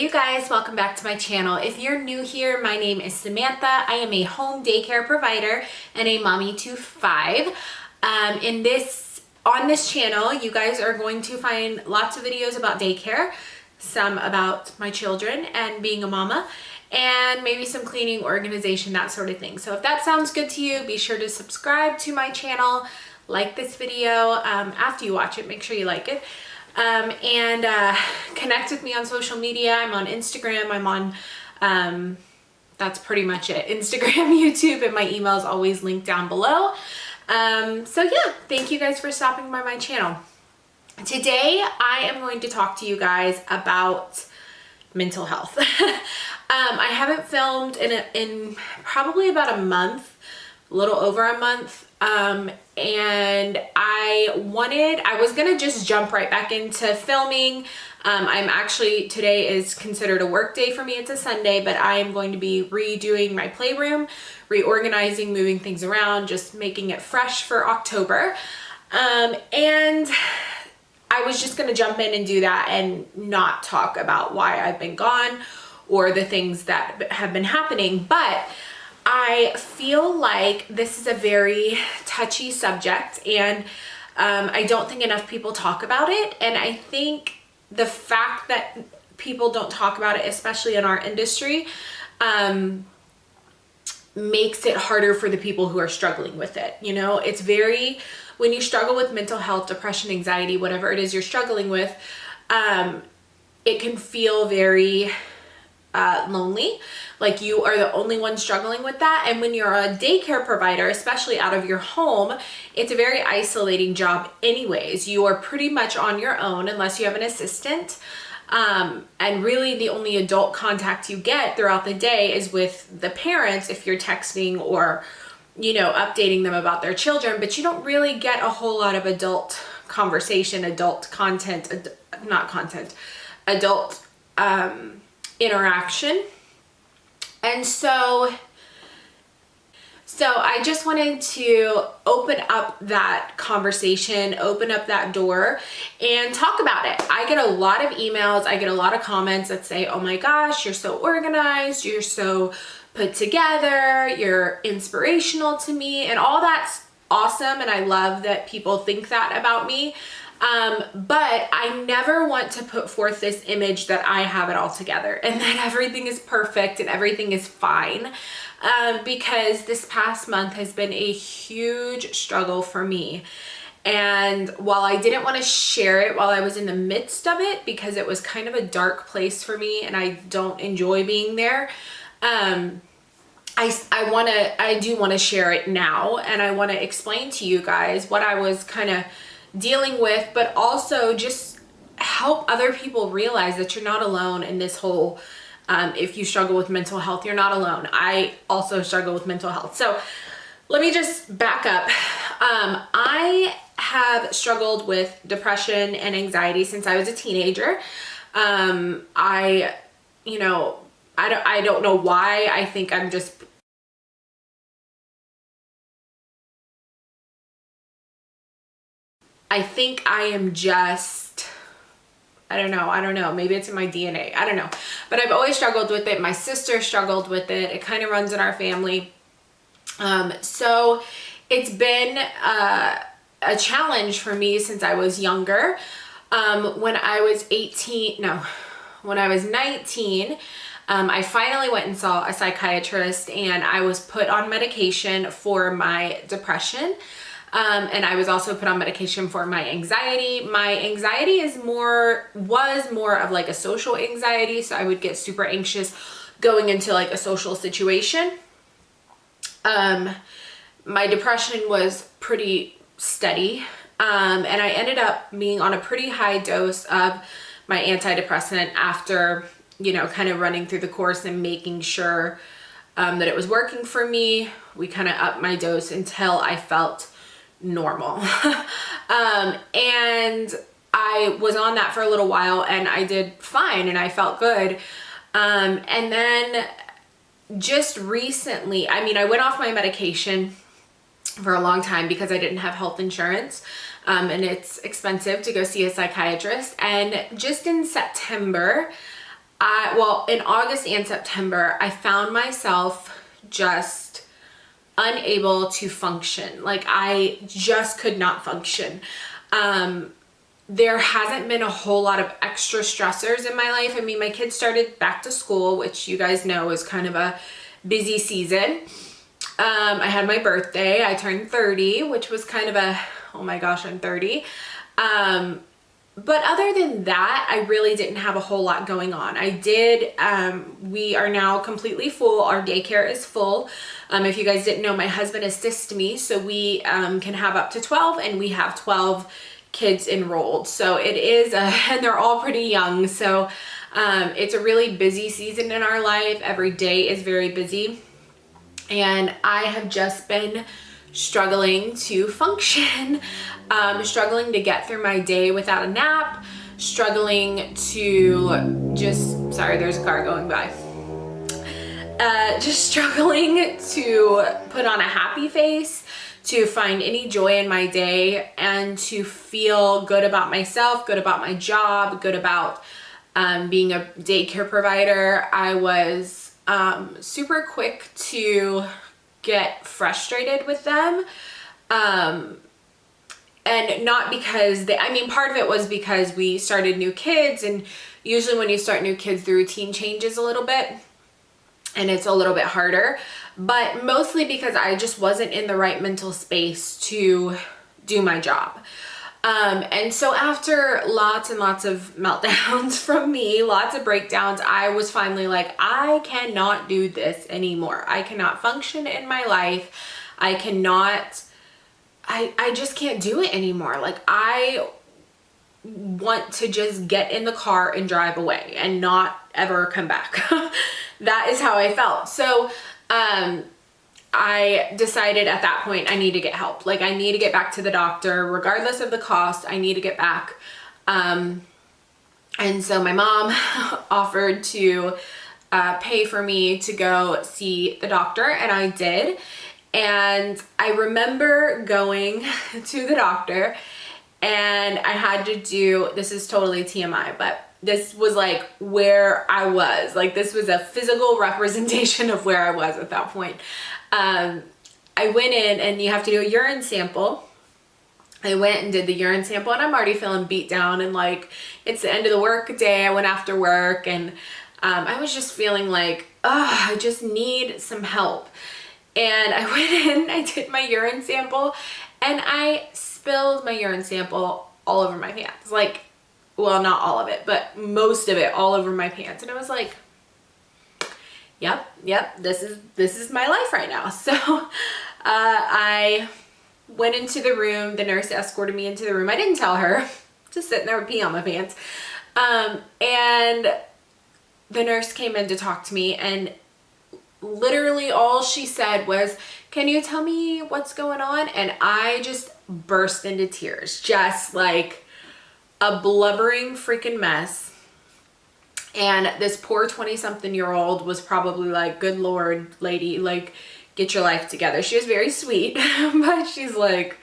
you guys, welcome back to my channel. If you're new here, my name is Samantha. I am a home daycare provider and a mommy to 5. On this channel, you guys are going to find lots of videos about daycare, some about my children and being a mama, and maybe some cleaning, organization, that sort of thing. So if that sounds good to you, be sure to subscribe to my channel, like this video. After you watch it, make sure you like it. Connect with me on social media. I'm on Instagram. I'm on, that's pretty much it. Instagram, YouTube, and my email is always linked down below. So yeah, thank you guys for stopping by my channel. Today, I am going to talk to you guys about mental health. I haven't filmed in probably about a month, a little over a month. And I was gonna just jump right back into filming. Today is considered a work day for me. It's a Sunday, but I am going to be redoing my playroom, reorganizing, moving things around, just making it fresh for October. And I was just gonna jump in and do that and not talk about why I've been gone or the things that have been happening. But I feel like this is a very touchy subject, and I don't think enough people talk about it. And I think the fact that people don't talk about it, especially in our industry, makes it harder for the people who are struggling with it. You know, when you struggle with mental health, depression, anxiety, whatever it is you're struggling with, it can feel very lonely, like you are the only one struggling with that. And when you're a daycare provider, especially out of your home, it's a very isolating job anyways. You are pretty much on your own unless you have an assistant. And really the only adult contact you get throughout the day is with the parents if you're texting or, you know, updating them about their children, but you don't really get a whole lot of adult conversation, adult content, adult interaction. And so I just wanted to open up that conversation, open up that door and talk about it. I get a lot of emails, I get a lot of comments that say, oh my gosh, you're so organized, you're so put together, you're inspirational to me, and all that's awesome. And I love that people think that about me. But I never want to put forth this image that I have it all together and that everything is perfect and everything is fine. Because this past month has been a huge struggle for me. And while I didn't want to share it while I was in the midst of it, because it was kind of a dark place for me and I don't enjoy being there, I do want to share it now, and I want to explain to you guys what I was kind of dealing with, but also just help other people realize that you're not alone in this whole, if you struggle with mental health, you're not alone. I also struggle with mental health. So let me just back up. I have struggled with depression and anxiety since I was a teenager. I don't know why. I think I am just, I don't know. Maybe it's in my DNA. I don't know. But I've always struggled with it. My sister struggled with it. It kind of runs in our family. So it's been a challenge for me since I was younger. When I was 19, I finally went and saw a psychiatrist, and I was put on medication for my depression. And I was also put on medication for my anxiety. My anxiety was more of like a social anxiety. So I would get super anxious going into like a social situation. My depression was pretty steady. And I ended up being on a pretty high dose of my antidepressant after, you know, kind of running through the course and making sure, that it was working for me. We kind of upped my dose until I felt normal. And I was on that for a little while and I did fine and I felt good. And then just recently, I went off my medication for a long time because I didn't have health insurance. And it's expensive to go see a psychiatrist. And just in September, well, in August and September, I found myself just unable to function. Like I just could not function. There hasn't been a whole lot of extra stressors in my life. I mean, my kids started back to school, which you guys know is kind of a busy season. I had my birthday. I turned 30, which was kind of a, oh my gosh, I'm 30. But other than that, I really didn't have a whole lot going on. I did, we are now completely full. Our daycare is full. If you guys didn't know, my husband assists me, so we can have up to 12, and we have 12 kids enrolled. So it is, and they're all pretty young. So it's a really busy season in our life. Every day is very busy. And I have just been struggling to function, struggling to get through my day without a nap, struggling to just, sorry, there's a car going by. Just struggling to put on a happy face, to find any joy in my day, and to feel good about myself, good about my job, good about being a daycare provider. I was super quick to get frustrated with them. And not because I mean, part of it was because we started new kids, and usually when you start new kids, the routine changes a little bit and it's a little bit harder, but mostly because I just wasn't in the right mental space to do my job. And so after lots and lots of meltdowns from me, lots of breakdowns, I was finally like, I cannot do this anymore. I cannot function in my life. I just can't do it anymore. Like I want to just get in the car and drive away and not ever come back. That is how I felt. So, I decided at that point I need to get help. Like I need to get back to the doctor regardless of the cost. I need to get back. And so my mom offered to pay for me to go see the doctor, and I did. And I remember going to the doctor, and I had to do, this is totally TMI, but this was like where I was. Like this was a physical representation of where I was at that point. I went in, and you have to do a urine sample. I went and did the urine sample, and I'm already feeling beat down, and like it's the end of the work day. I went after work, and I was just feeling like, oh, I just need some help. And I went in, I did my urine sample, and I spilled my urine sample all over my pants. Like, well, not all of it, but most of it all over my pants. And I was like, yep, this is my life right now. So I went into the room. The nurse escorted me into the room. I didn't tell her, just sitting there with pee on my pants. And the nurse came in to talk to me, and literally all she said was, can you tell me what's going on? And I just burst into tears, just like a blubbering freaking mess. And this poor 20-something-year-old was probably like, good Lord, lady, like, get your life together. She was very sweet, but she's like,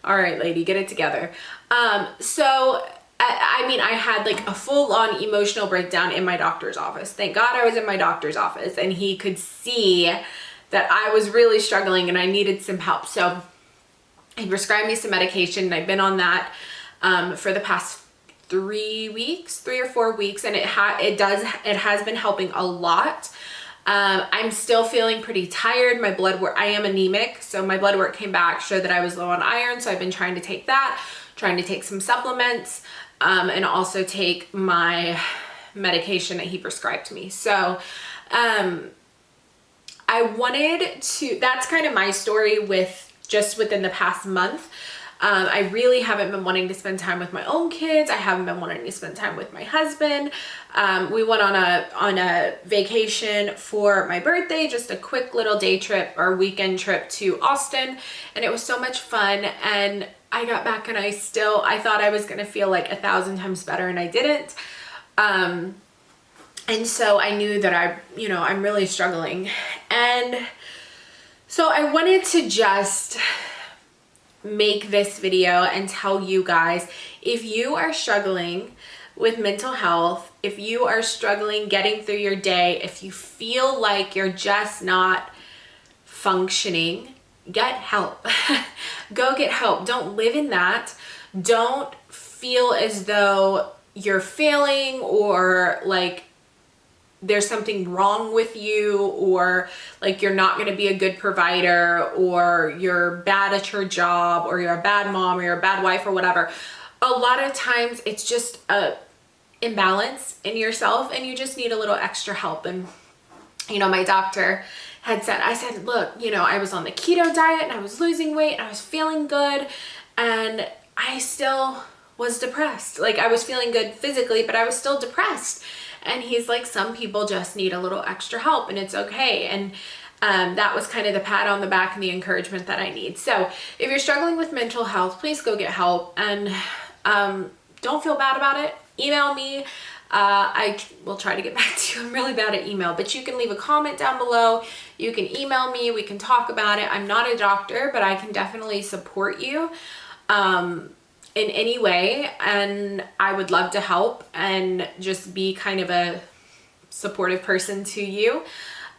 all right, lady, get it together. So, I mean, I had like a full-on emotional breakdown in my doctor's office. Thank God I was in my doctor's office, and he could see that I was really struggling and I needed some help. So he prescribed me some medication, and I've been on that for the past 3 or 4 weeks, and it has been helping a lot. I'm still feeling pretty tired. My blood work, I am anemic, so my blood work came back, showed that I was low on iron, so I've been trying to take that, trying to take some supplements, and also take my medication that he prescribed to me. So I wanted to, that's kind of my story with just within the past month. I really haven't been wanting to spend time with my own kids. I haven't been wanting to spend time with my husband. We went on a vacation for my birthday, just a quick little day trip or weekend trip to Austin, and it was so much fun. And I got back, and I thought I was gonna feel like 1,000 times better, and I didn't. And so I knew that I'm really struggling. And so I wanted to just make this video and tell you guys, if you are struggling with mental health, if you are struggling getting through your day, if you feel like you're just not functioning, get help. Go get help. Don't live in that. Don't feel as though you're failing or like there's something wrong with you, or like you're not going to be a good provider, or you're bad at your job, or you're a bad mom, or you're a bad wife, or whatever. A lot of times it's just a imbalance in yourself and you just need a little extra help. And you know, my doctor had said, I said, look, you know, I was on the keto diet and I was losing weight and I was feeling good, and I still was depressed. Like, I was feeling good physically, but I was still depressed. And he's like, some people just need a little extra help and it's okay. And that was kind of the pat on the back and the encouragement that I need. So if you're struggling with mental health, please go get help, and don't feel bad about it. Email me. I will try to get back to you. I'm really bad at email, but you can leave a comment down below. You can email me. We can talk about it. I'm not a doctor, but I can definitely support you in any way, and I would love to help and just be kind of a supportive person to you.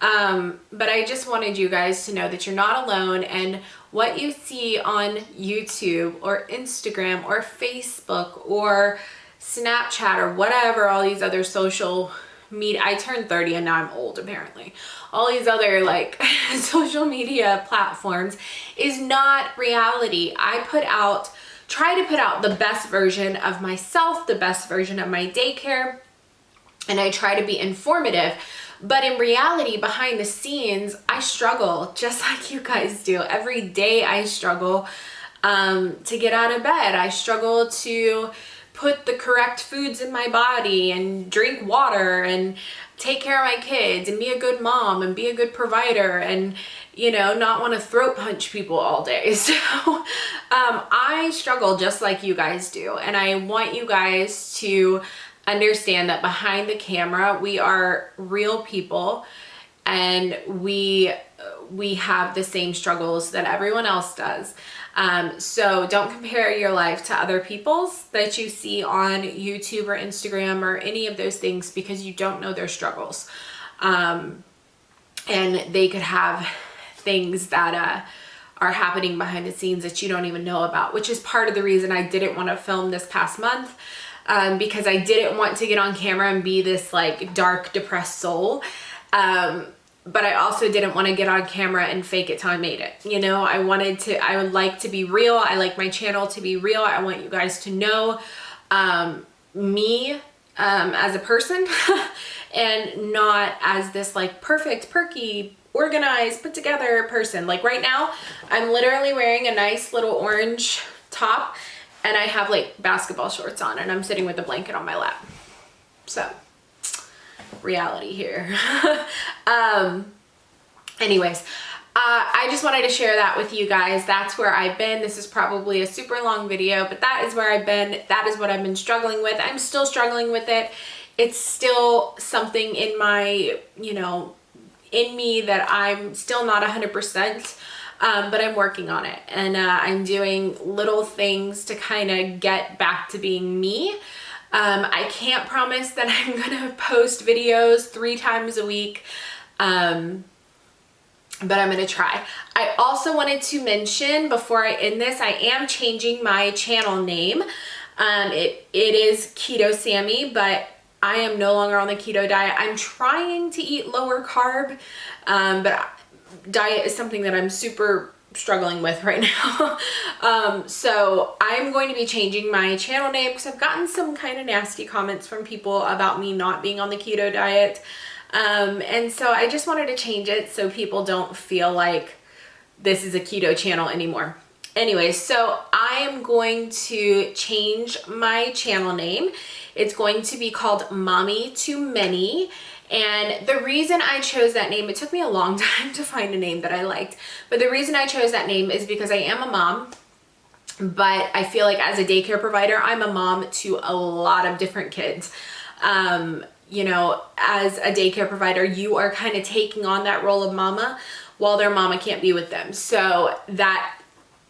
But I just wanted you guys to know that you're not alone, and what you see on YouTube or Instagram or Facebook or Snapchat or whatever, all these other social media, I turned 30 and now I'm old apparently, all these other like social media platforms is not reality. I try to put out the best version of myself, the best version of my daycare, and I try to be informative. But in reality, behind the scenes, I struggle just like you guys do. Every day I struggle to get out of bed. I struggle to put the correct foods in my body and drink water and take care of my kids and be a good mom and be a good provider and, you know, not want to throat punch people all day. So I struggle just like you guys do. And I want you guys to understand that behind the camera, we are real people, and we have the same struggles that everyone else does. So don't compare your life to other people's that you see on YouTube or Instagram or any of those things, because you don't know their struggles. And they could have things that are happening behind the scenes that you don't even know about, which is part of the reason I didn't want to film this past month, because I didn't want to get on camera and be this like dark, depressed soul. But I also didn't want to get on camera and fake it till I made it. You know, I would like to be real. I like my channel to be real. I want you guys to know me as a person and not as this like perfect, perky, organized, put together person. Like right now, I'm literally wearing a nice little orange top and I have like basketball shorts on and I'm sitting with a blanket on my lap. So reality here. Anyways, I just wanted to share that with you guys. That's where I've been. This is probably a super long video, but that is where I've been. That is what I've been struggling with. I'm still struggling with it. It's still something in my, you know, in me that I'm still not 100%, but I'm working on it. And I'm doing little things to kind of get back to being me. I can't promise that I'm gonna post videos 3 times a week, but I'm gonna try. I also wanted to mention before I end this, I am changing my channel name. It is Keto Sammy, but I am no longer on the keto diet. I'm trying to eat lower carb, but diet is something that I'm super struggling with right now. So I'm going to be changing my channel name because I've gotten some kind of nasty comments from people about me not being on the keto diet. And so I just wanted to change it so people don't feel like this is a keto channel anymore. Anyway, so I am going to change my channel name. It's going to be called Mommy to Many. And the reason I chose that name, it took me a long time to find a name that I liked, but the reason I chose that name is because I am a mom, but I feel like as a daycare provider, I'm a mom to a lot of different kids. You know, as a daycare provider, you are kind of taking on that role of mama while their mama can't be with them. So that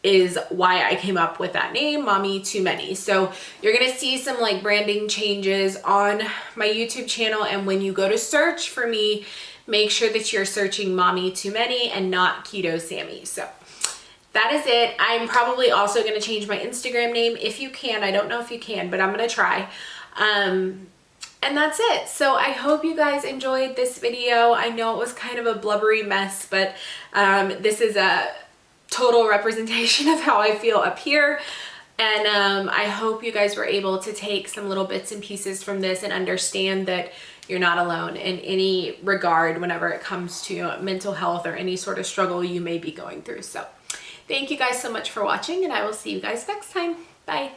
is why I came up with that name, Mommy Too Many. So you're gonna see some like branding changes on my YouTube channel, and when you go to search for me, make sure that you're searching Mommy Too Many and not Keto Sammy. So that is it. I'm probably also gonna change my Instagram name if you can. I don't know if you can, but I'm gonna try. And that's it. So I hope you guys enjoyed this video. I know it was kind of a blubbery mess, but this is a total representation of how I feel up here. And I hope you guys were able to take some little bits and pieces from this and understand that you're not alone in any regard whenever it comes to mental health or any sort of struggle you may be going through. So thank you guys so much for watching, and I will see you guys next time. Bye.